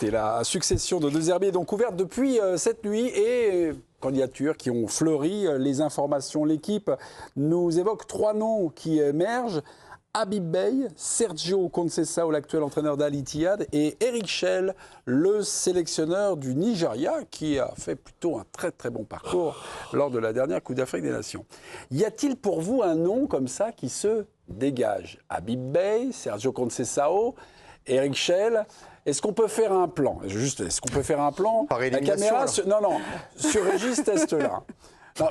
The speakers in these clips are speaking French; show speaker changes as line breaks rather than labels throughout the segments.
Écoutez, la succession de deux herbiers est donc ouverte depuis cette nuit et candidatures qui ont fleuri. Les informations, l'équipe nous évoque 3 noms qui émergent. Habib Beye, Sergio Conceição, l'actuel entraîneur d'Al Ittihad, et Eric Chelle, le sélectionneur du Nigeria, qui a fait plutôt un très très bon parcours lors de la dernière Coupe d'Afrique des Nations. Y a-t-il pour vous un nom comme ça qui se dégage? Habib Beye, Sergio Conceição, Eric Chelle. Est-ce qu'on peut faire un plan? Est-ce qu'on peut faire un plan?
Par
La
élimination,
caméra,
alors.
non, sur Régis Test-là. Non,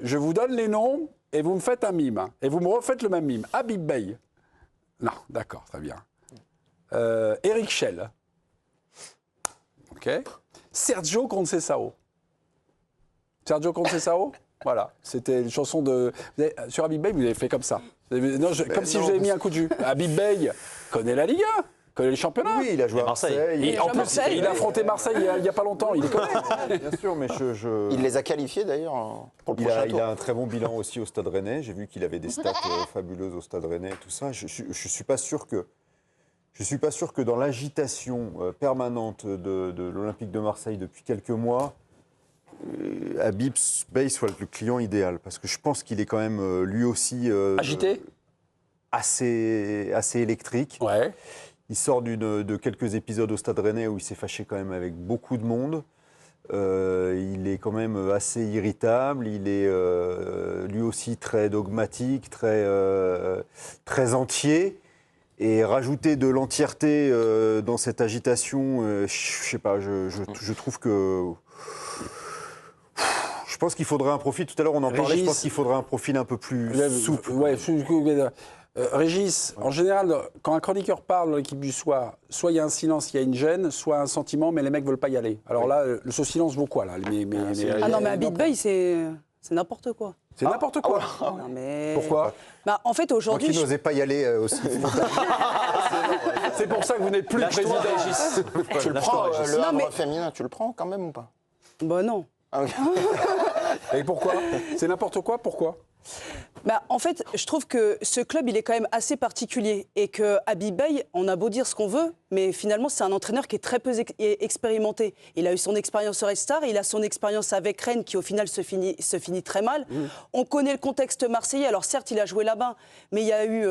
je vous donne les noms et vous me faites un mime. Et vous me refaites le même mime. Habib Beye. Non, d'accord, très bien. Eric Chelle. OK. Sergio Conceição. Sergio Conceição. Voilà, c'était une chanson de... Sur Habib Beye, vous avez fait comme ça. Non, comme si je vous avais mis un coup de jus. Habib Beye connaît la Ligue 1. Connaît les championnats.
Oui, il a joué à Marseille.
Et en plus, il a affronté Marseille il n'y a pas longtemps. Il les connaît.
Bien sûr, mais
Il les a qualifiés d'ailleurs pour le prochain tour.
Il a un très bon bilan aussi au Stade Rennais. J'ai vu qu'il avait des stats fabuleuses au Stade Rennais et tout ça. Je suis pas sûr que dans l'agitation permanente de l'Olympique de Marseille depuis quelques mois, Habib Beye soit le client idéal. Parce que je pense qu'il est quand même lui aussi
agité,
assez électrique.
Ouais.
Il sort de quelques épisodes au Stade Rennais où il s'est fâché quand même avec beaucoup de monde. Il est quand même assez irritable. Il est lui aussi très dogmatique, très entier. Et rajouter de l'entièreté dans cette agitation, je sais pas, je trouve que... Je pense qu'il faudrait un profil, tout à l'heure on en parlait, je pense qu'il faudrait un profil un peu plus souple.
Ouais, Régis, en général, quand un chroniqueur parle dans l'équipe du soir, soit il y a un silence, il y a une gêne, soit un sentiment, mais les mecs ne veulent pas y aller. Alors là, ce silence vaut quoi là?
Ah non, mais Habib Beye, c'est n'importe quoi.
C'est n'importe quoi.
Non, mais...
Pourquoi?
Bah, en fait, aujourd'hui...
Moi qui n'osais pas y aller aussi.
C'est pour ça que vous n'êtes plus président.
Régis. Tu le prends, le Havre féminin, tu le prends quand même ou pas?
Bah non.
Ah, okay.
Et pourquoi? C'est n'importe quoi, pourquoi?
Bah, en fait, je trouve que ce club, il est quand même assez particulier. Et que Habib Beye, on a beau dire ce qu'on veut, mais finalement, c'est un entraîneur qui est très peu expérimenté. Il a eu son expérience au Red Star, il a son expérience avec Rennes, qui au final se finit très mal. On connaît le contexte marseillais. Alors certes, il a joué là-bas, mais il y a eu...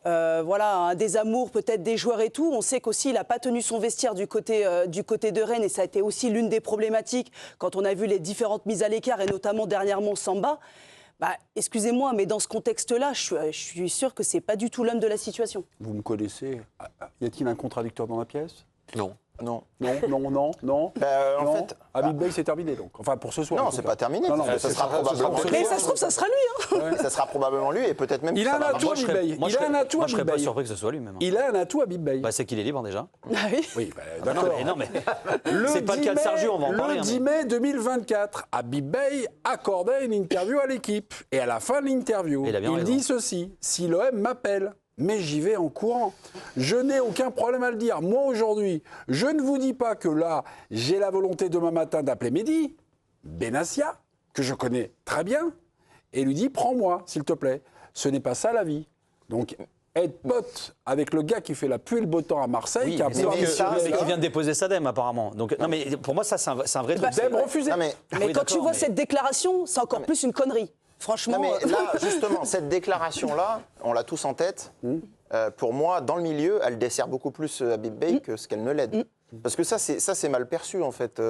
voilà, un désamour peut-être des joueurs et tout. On sait qu'aussi, il n'a pas tenu son vestiaire du côté de Rennes, et ça a été aussi l'une des problématiques quand on a vu les différentes mises à l'écart, et notamment dernièrement Samba. Bah, excusez-moi, mais dans ce contexte-là, je suis sûr que ce n'est pas du tout l'homme de la situation.
Vous me connaissez. Y a-t-il un contradicteur dans la pièce?
Non.
Non.
En fait,
Habib Beye, c'est terminé donc. Enfin, pour ce soir.
Non, c'est pas terminé.
Non,
Ça sera probablement lui.
Mais ça se trouve, ça sera lui. Hein.
Ça sera probablement lui et peut-être même.
Il a un atout, Habib Beye.
Moi, je serais pas surpris que ce soit lui même.
Il a un atout, Habib Beye.
Bah, c'est qu'il est libre déjà.
Ah oui.
Oui, d'accord.
Non, mais c'est pas le cas de Sergio, on va en parler.
Le 10 mai 2024, Habib Beye accordait une interview à l'équipe. Et à la fin de l'interview, il dit ceci: si l'OM m'appelle, mais j'y vais en courant. Je n'ai aucun problème à le dire. Moi, aujourd'hui, je ne vous dis pas que là, j'ai la volonté demain matin d'appeler Mehdi Benassia, que je connais très bien, et lui dit: prends-moi, s'il te plaît. Ce n'est pas ça la vie. Donc, être pote avec le gars qui fait la pluie et le beau temps à Marseille,
oui,
qui a
mais qui vient de déposer sa dème apparemment. Donc, non, mais pour moi, ça, c'est un vrai truc.
Dème refusée.
Mais quand tu vois cette déclaration, c'est encore plus une connerie. Franchement.
Non, mais là, justement, cette déclaration-là, on l'a tous en tête. Pour moi, dans le milieu, elle dessert beaucoup plus Habib Beye que ce qu'elle ne l'aide. Parce que ça, c'est mal perçu, en fait.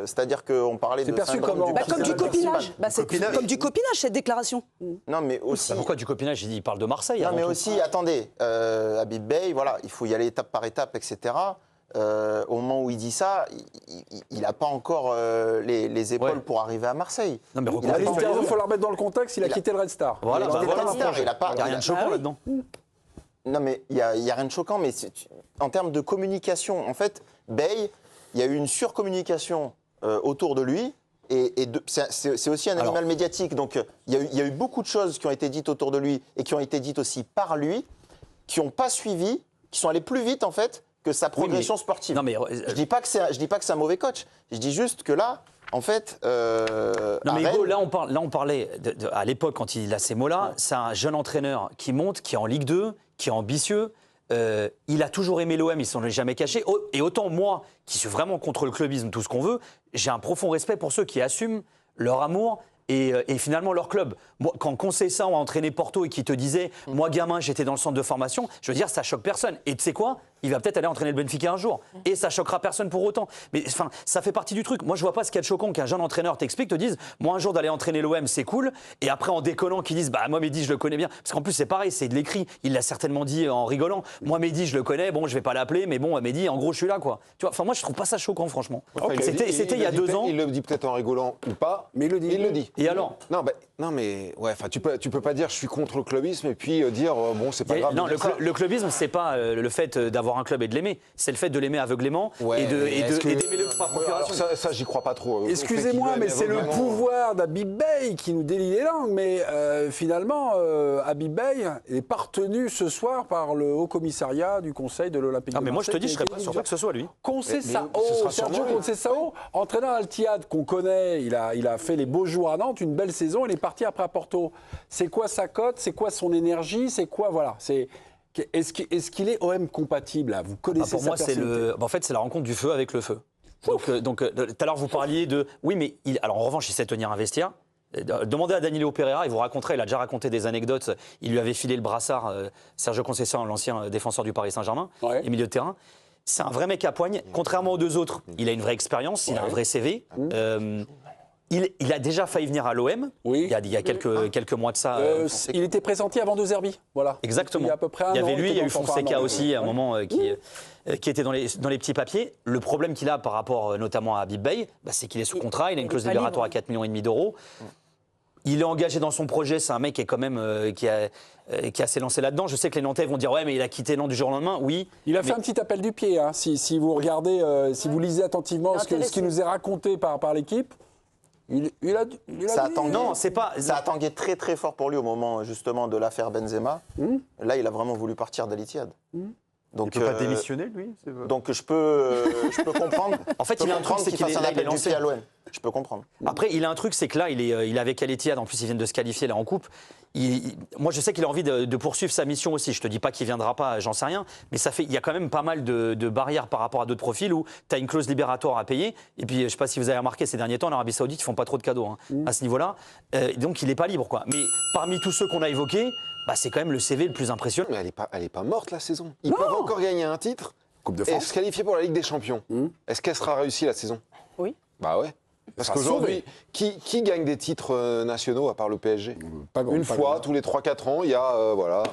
C'est-à-dire qu'on parlait de...
C'est perçu
syndrome
comment?
Comme du copinage. C'est comme du copinage, cette déclaration.
Non, mais aussi...
Bah pourquoi du copinage? Il parle de Marseille.
Non, mais aussi, attendez, Habib Beye, voilà, il faut y aller étape par étape, etc. Au moment où il dit ça, il n'a pas encore les épaules pour arriver à Marseille.
Non, mais
il faut la remettre dans le contexte, il a quitté le Red Star.
Voilà,
il n'y
a rien de choquant là-dedans.
Non, mais il n'y a rien de choquant, mais en termes de communication, en fait, Beye, il y a eu une surcommunication autour de lui, et c'est aussi un animal médiatique, donc il y a eu beaucoup de choses qui ont été dites autour de lui, et qui ont été dites aussi par lui, qui n'ont pas suivi, qui sont allées plus vite, en fait, que sa progression sportive.
Non, mais,
je dis pas que c'est un mauvais coach. Je dis juste que là, en fait,
non mais Hugo, là on parlait à l'époque quand il a ces mots-là, c'est un jeune entraîneur qui monte, qui est en Ligue 2, qui est ambitieux. il a toujours aimé l'OM, il s'en est jamais caché. Et autant moi, qui suis vraiment contre le clubisme, tout ce qu'on veut, j'ai un profond respect pour ceux qui assument leur amour et finalement leur club. Moi, quand Conseil ça a entraîné Porto et qui te disait moi gamin j'étais dans le centre de formation, je veux dire ça choque personne. Et tu sais quoi, il va peut-être aller entraîner le Benfica un jour et ça choquera personne pour autant. Mais enfin ça fait partie du truc. Moi je vois pas ce qu'il y a de choquant qu'un jeune entraîneur t'explique, te dise moi un jour d'aller entraîner l'OM c'est cool et après en décollant qu'ils disent bah moi Mehdi je le connais bien parce qu'en plus c'est pareil c'est de l'écrit. Il l'a certainement dit en rigolant. Moi Mehdi je le connais, bon je vais pas l'appeler mais bon Mehdi en gros je suis là quoi. Tu vois, enfin moi je trouve pas ça choquant franchement.
Okay.
C'était il y a 2 ans.
Il le dit peut-être en rigolant ou pas, mais il le dit.
Et alors?
Non mais ouais, enfin tu peux pas dire je suis contre le clubisme et puis dire bon c'est pas grave.
Non, le clubisme c'est pas le fait d'avoir un club et de l'aimer, c'est le fait de l'aimer aveuglément et d'aimer le par procuration.
Ça j'y crois pas trop.
Excusez-moi, mais c'est le pouvoir d'Habib Beye qui nous délie les langues. Mais finalement, Habib Beye est partenu ce soir par le Haut Commissariat du Conseil de l'Olympique de Marseille.
Mais moi je te dis, je serais pas surpris que ce soit lui.
Conceição, Sergio Conceição, entraîneur Al-Ittihad qu'on connaît, il a fait les beaux jours à Nantes, une belle saison, il est parti après à Porto. C'est quoi sa cote? C'est quoi son énergie? C'est quoi, voilà, est-ce qu'il est OM compatible là? Vous connaissez
pour moi, en fait, c'est la rencontre du feu avec le feu. Donc, tout à l'heure, vous parliez de... Oui, mais alors en revanche, il sait tenir un vestiaire. Demandez à Danilo Pereira, il vous raconterait, il a déjà raconté des anecdotes. Il lui avait filé le brassard, Sergio Conceição, l'ancien défenseur du Paris Saint-Germain, et milieu de terrain. C'est un vrai mec à poigne. Contrairement aux 2 autres, il a une vraie expérience, il a un vrai CV. Il a déjà failli venir à l'OM, il y a quelques mois de ça.
Il était pressenti avant De Zerbi, voilà.
Exactement.
Il y a à peu près
il y avait
an,
lui, il y a eu Fonseca aussi, à un moment, qui était dans les petits papiers. Le problème qu'il a par rapport notamment à Habib Beye, c'est qu'il est sous contrat, il a une clause libératoire à 4,5 millions d'euros. Il est engagé dans son projet, c'est un mec qui est quand même qui s'est lancé là-dedans. Je sais que les Nantais vont dire ouais mais il a quitté Nantes du jour au lendemain. Oui.
Il a fait un petit appel du pied. Hein. Si vous regardez, si vous lisez attentivement ce qui nous est raconté par l'équipe.
Ça
a
tangué très très fort pour lui au moment justement de l'affaire Benzema. Là, il a vraiment voulu partir d'Al-Ittihad.
Donc, il ne peut pas démissionner, lui?
Donc je peux comprendre.
En fait, il a un truc, c'est qu'il
fasse un appel du pied à l'OM. Je peux comprendre.
Après, il a un truc, c'est que là, il est avec Al-Ittihad. En plus, ils viennent de se qualifier là en coupe. Moi, je sais qu'il a envie de poursuivre sa mission aussi. Je te dis pas qu'il viendra pas, j'en sais rien. Mais il y a quand même pas mal de barrières par rapport à d'autres profils où tu as une clause libératoire à payer. Et puis, je sais pas si vous avez remarqué ces derniers temps, en Arabie Saoudite, ils font pas trop de cadeaux à ce niveau-là. Donc, il est pas libre, quoi. Mais parmi tous ceux qu'on a évoqués, c'est quand même le CV le plus impressionnant.
Mais elle est pas morte la saison. Ils peuvent encore gagner un titre
Coupe de France.
et se qualifier pour la Ligue des Champions. Est-ce qu'elle sera réussie la saison?
Oui.
Bah ouais. Parce qu'aujourd'hui, qui gagne des titres nationaux à part le PSG? Une fois, tous les 3-4 ans, il y a voilà.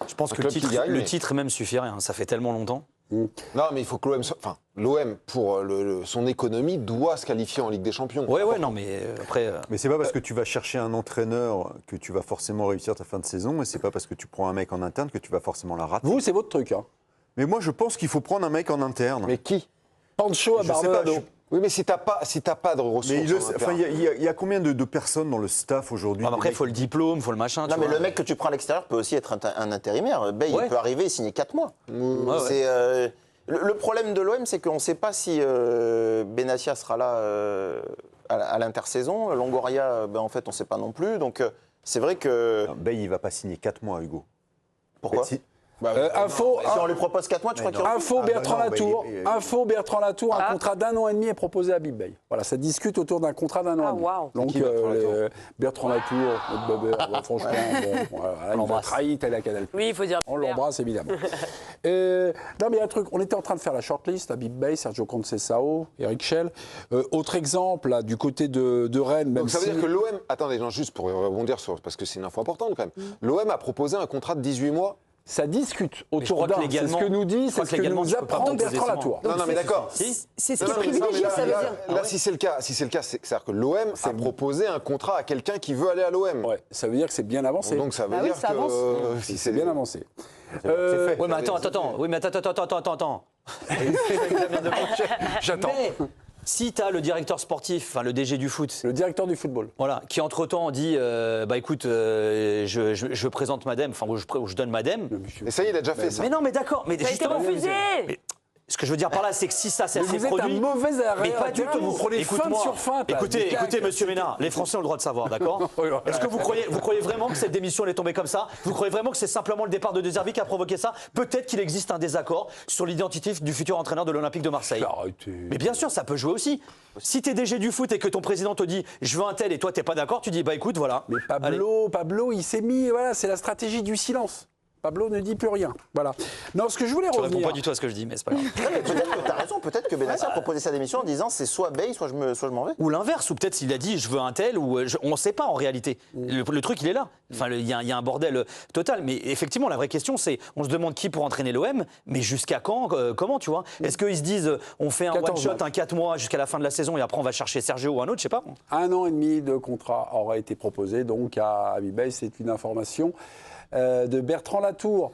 Je pense que le titre même suffirait. Ça fait tellement longtemps.
Non, mais il faut que l'OM, pour son économie, doit se qualifier en Ligue des Champions.
Ouais, non, mais après.
Mais c'est pas parce que tu vas chercher un entraîneur que tu vas forcément réussir ta fin de saison, et c'est pas parce que tu prends un mec en interne que tu vas forcément la rater.
Vous, c'est votre truc. Hein.
Mais moi, je pense qu'il faut prendre un mec en interne.
Mais qui?
Pancho à Barbado.
Oui, mais si t'as pas de ressources.
Il y a combien de personnes dans le staff aujourd'hui?
Après, il faut le diplôme, il faut le machin.
Non, mais le mec que tu prends à l'extérieur peut aussi être un intérimaire. Beye, il peut arriver et signer 4 mois. Le problème de l'OM, c'est qu'on ne sait pas si Benassia sera là à l'intersaison. Longoria, en fait, on ne sait pas non plus. Donc, c'est vrai que.
Beye, il ne va pas signer 4 mois, Hugo.
Pourquoi?
Si
si on lui propose 4 mois, tu crois qu'il y aura...
Info Bertrand Latour, un contrat d'1 an et demi est proposé à Habib Beye. Voilà, ça discute autour d'un contrat d'1 an et demi.
Wow.
Donc Bertrand Latour, notre bébé, franchement, il va trahi tel à Canal+.
Oui, il faut dire.
On l'embrasse évidemment. Non mais il y a un truc, on était en train de faire la shortlist, Habib Beye, Sergio Conceição, Eric Schell. Autre exemple, là, du côté de Rennes, même
donc ça veut dire que l'OM, attendez, juste pour rebondir parce que c'est une info importante quand même, l'OM a proposé un contrat de 18 mois.
Ça discute autour d'un. C'est ce
que
nous dit, c'est ce que nous apprend Bertrand Latour.
Non, mais d'accord.
C'est ce qui est privilégié, ça veut dire.
Là, si c'est le cas, c'est-à-dire que l'OM a proposé un contrat à quelqu'un qui veut aller à l'OM.
Ouais, ça veut dire que c'est bien avancé.
Donc ça veut dire que
si c'est bien avancé.
Oui, mais attends. Oui, mais attends.
J'attends.
Si tu as le directeur sportif, le DG du foot.
Le directeur du football.
Voilà, qui entre-temps dit écoute, je présente Madem, je donne Madem.
Mais ça y est, il a déjà fait ça.
Mais non, mais d'accord. Mais
Ça a été
justement,
refusé.
Ce que je veux dire par là, c'est que si ça s'est produit...
Vous êtes un mauvais arrêt.
Mais pas du tout.
Vous prenez feinte sur feinte.
Écoutez, monsieur Ménard, les Français ont le droit de savoir, d'accord? Est-ce que vous croyez vraiment que cette démission elle est tombée comme ça? Vous croyez vraiment que c'est simplement le départ de De Zerbi qui a provoqué ça? Peut-être qu'il existe un désaccord sur l'identité du futur entraîneur de l'Olympique de Marseille. Mais bien sûr, ça peut jouer aussi. Si t'es DG du foot et que ton président te dit je veux un tel et toi t'es pas d'accord, tu dis bah écoute voilà.
Mais Pablo, il s'est mis, voilà, c'est la stratégie du silence. Pablo ne dit plus rien. Voilà. Non, ce que je voulais revenir.
Je réponds pas du tout à ce que je dis, mais c'est pas grave.
Peut-être que tu as raison, peut-être que Benasser a proposé sa démission en disant c'est soit Bey, soit je m'en vais.
Ou l'inverse, ou peut-être s'il a dit je veux un tel, ou on ne sait pas en réalité. Le truc, il est là. Enfin, il y a un bordel total. Mais effectivement, la vraie question, c'est on se demande qui pour entraîner l'OM, mais jusqu'à quand, comment, tu vois? Est-ce qu'ils se disent on fait un one-shot, un 4 mois jusqu'à la fin de la saison et après on va chercher Sergio ou un autre, je sais pas.
1 an et demi de contrat aurait été proposé donc à Habib Beye, c'est une information de Bertrand Latour.